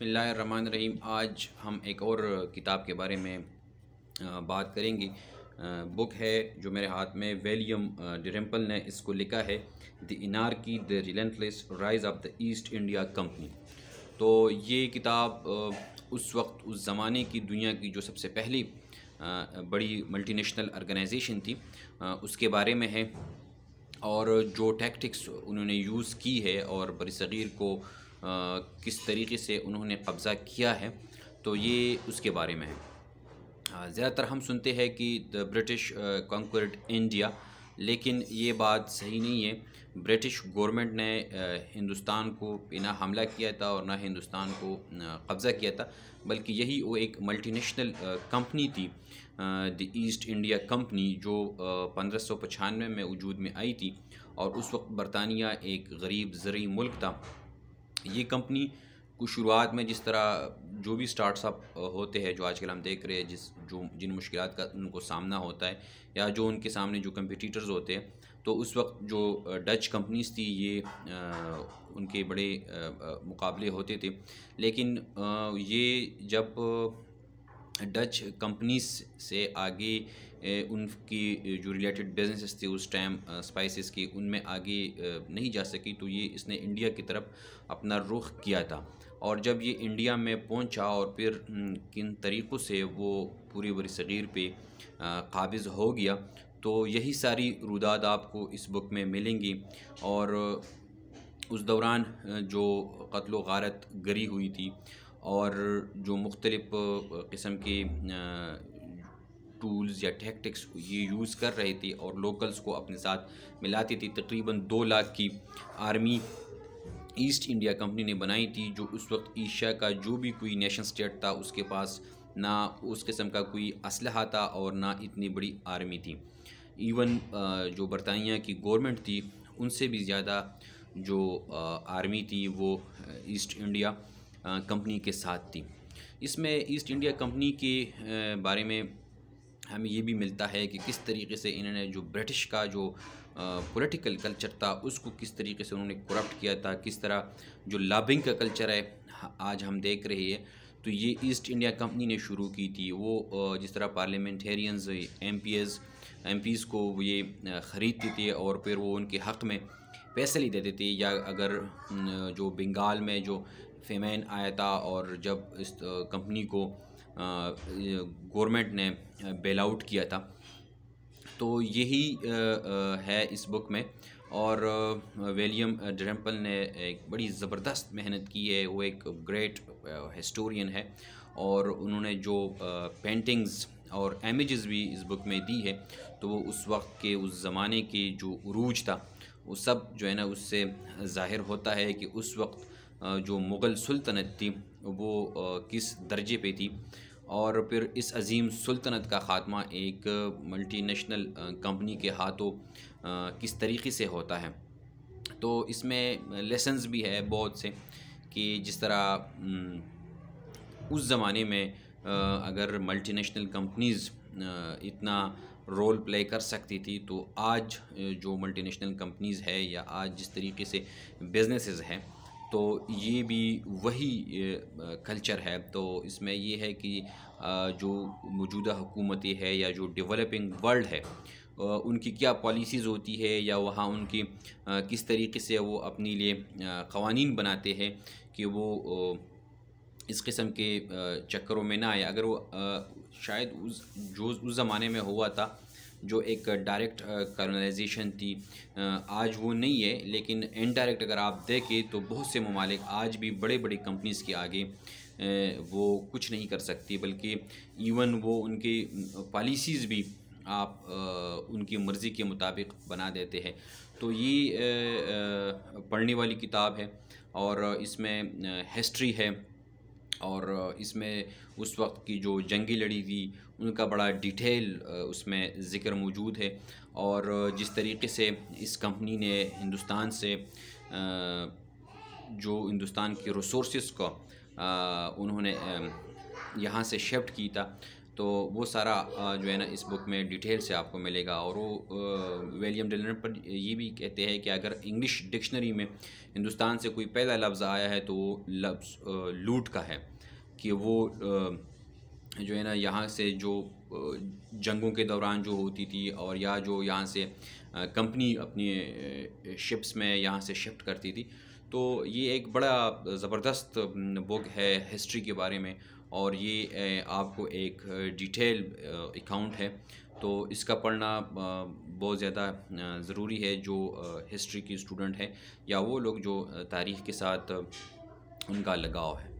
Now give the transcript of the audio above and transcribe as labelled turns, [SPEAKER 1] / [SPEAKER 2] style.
[SPEAKER 1] बिस्मिल्लाहिर्रहमानिर्रहीम। आज हम एक और किताब के बारे में बात करेंगे। बुक है जो मेरे हाथ में, विलियम डलरम्पल ने इसको लिखा है, the anarchy the relentless rise of the East India Company. तो ये किताब उस वक्त उस ज़माने की दुनिया की जो सबसे पहली बड़ी मल्टीनेशनल ऑर्गेनाइजेशन थी उसके बारे में है, और जो टैक्टिक्स उन्होंने यूज़ की है और बरसग़ीर को किस तरीके से उन्होंने कब्ज़ा किया है, तो ये उसके बारे में है। ज़्यादातर हम सुनते हैं कि द ब्रिटिश कॉन्क्वर्ड इंडिया, लेकिन ये बात सही नहीं है। ब्रिटिश गवर्नमेंट ने हिंदुस्तान को ना हमला किया था और ना हिंदुस्तान को कब्ज़ा किया था, बल्कि यही वो एक मल्टीनेशनल कंपनी थी, द ईस्ट इंडिया कंपनी, जो 1595 में वजूद में आई थी। और उस वक्त बरतानिया एक गरीब ज़रई मुल्क था। ये कंपनी को शुरुआत में जिस तरह जो भी स्टार्टअप होते हैं, जो आजकल हम देख रहे हैं, जिन मुश्किलात का उनको सामना होता है या जो उनके सामने जो कंपटीटर्स होते हैं, तो उस वक्त जो डच कंपनीज थी ये उनके बड़े मुकाबले होते थे। लेकिन ये जब डच कंपनीज से आगे उनकी जो रिलेटेड बिजनेसेस थे उस टाइम स्पाइसेस की, उनमें आगे नहीं जा सकी, तो ये इसने इंडिया की तरफ अपना रुख किया था। और जब ये इंडिया में पहुंचा और फिर किन तरीक़ों से वो पूरी बरसग़ीर पे काबिज़ हो गया, तो यही सारी रुदात आपको इस बुक में मिलेंगी। और उस दौरान जो क़त्ल व गारत गरी हुई थी और जो मुख्तलिफ़ किस्म के टूल्स या टैक्टिक्स ये यूज़ कर रही थी और लोकल्स को अपने साथ मिलाती थी। तकरीबन 2 लाख की आर्मी ईस्ट इंडिया कंपनी ने बनाई थी, जो उस वक्त एशिया का जो भी कोई नेशन स्टेट था उसके पास ना उस किस्म का कोई असलहा था और ना इतनी बड़ी आर्मी थी। इवन जो बरतानिया की गवर्नमेंट थी उनसे भी ज़्यादा जो आर्मी थी वो ईस्ट इंडिया कंपनी के साथ थी। इसमें ईस्ट इंडिया कंपनी के बारे में हमें ये भी मिलता है कि किस तरीके से इन्होंने जो ब्रिटिश का जो पॉलिटिकल कल्चर था उसको किस तरीके से उन्होंने करप्ट किया था, किस तरह जो लॉबिंग का कल्चर है आज हम देख रहे हैं, तो ये ईस्ट इंडिया कंपनी ने शुरू की थी। वो जिस तरह पार्लियामेंटेरियंस एमपीज़ को ये ख़रीदते थे और फिर वो उनके हक़ में पैसे ले देते थे, या अगर जो बंगाल में जो फेमेन आया था और जब इस कंपनी को गवर्नमेंट ने बेल आउट किया था, तो यही है इस बुक में। और विलियम डलरम्पल ने एक बड़ी ज़बरदस्त मेहनत की है। वो एक ग्रेट हिस्टोरियन है और उन्होंने जो पेंटिंग्स और इमेजेस भी इस बुक में दी है, तो वो उस वक्त के उस ज़माने के जो उरूज था वो सब जो है ना उससे ज़ाहिर होता है कि उस वक्त जो मुग़ल सुल्तनत थी वो किस दर्जे पे थी, और फिर इस अज़ीम सुल्तनत का ख़ात्मा एक मल्टीनेशनल कंपनी के हाथों किस तरीक़े से होता है। तो इसमें लेसन्स भी है बहुत से, कि जिस तरह उस ज़माने में अगर मल्टीनेशनल कंपनीज़ इतना रोल प्ले कर सकती थी, तो आज जो मल्टीनेशनल कंपनीज़ है या आज जिस तरीके से बिजनेसेस हैं, तो ये भी वही कल्चर है। तो इसमें ये है कि जो मौजूदा हुकूमतें है या जो डेवलपिंग वर्ल्ड है उनकी क्या पॉलिसीज़ होती है, या वहाँ उनकी किस तरीके से वो अपने लिए क़वानीन बनाते हैं कि वो इस किस्म के चक्करों में ना आए। अगर वो शायद उस ज़माने में हुआ था जो एक डायरेक्ट कॉलोनाइजेशन थी, आज वो नहीं है, लेकिन इनडायरेक्ट अगर आप देखें तो बहुत से ममालिक आज भी बड़े बड़े कंपनीज़ के आगे वो कुछ नहीं कर सकती, बल्कि इवन वो उनकी पॉलिसीज़ भी आप उनकी मर्ज़ी के मुताबिक बना देते हैं। तो ये पढ़ने वाली किताब है और इसमें हिस्ट्री है, और इसमें उस वक्त की जो जंगी लड़ी थी उनका बड़ा डिटेल उसमें ज़िक्र मौजूद है। और जिस तरीके से इस कंपनी ने हिंदुस्तान से जो हिंदुस्तान के रिसोर्सेस को उन्होंने यहाँ से शिफ्ट की था, तो वो सारा जो है ना इस बुक में डिटेल से आपको मिलेगा। और वो विलियम डैलरम्पल ये भी कहते हैं कि अगर इंग्लिश डिक्शनरी में हिंदुस्तान से कोई पहला लफ्ज़ आया है तो वो लफ्ज़ लूट का है, कि वो जो है ना यहाँ से जो जंगों के दौरान जो होती थी, और या जो यहाँ से कंपनी अपनी शिप्स में यहाँ से शिफ्ट करती थी। तो ये एक बड़ा ज़बरदस्त बुक है हिस्ट्री के बारे में, और ये आपको एक डिटेल अकाउंट है। तो इसका पढ़ना बहुत ज़्यादा ज़रूरी है जो हिस्ट्री की स्टूडेंट है, या वो लोग जो तारीख़ के साथ उनका लगाव है।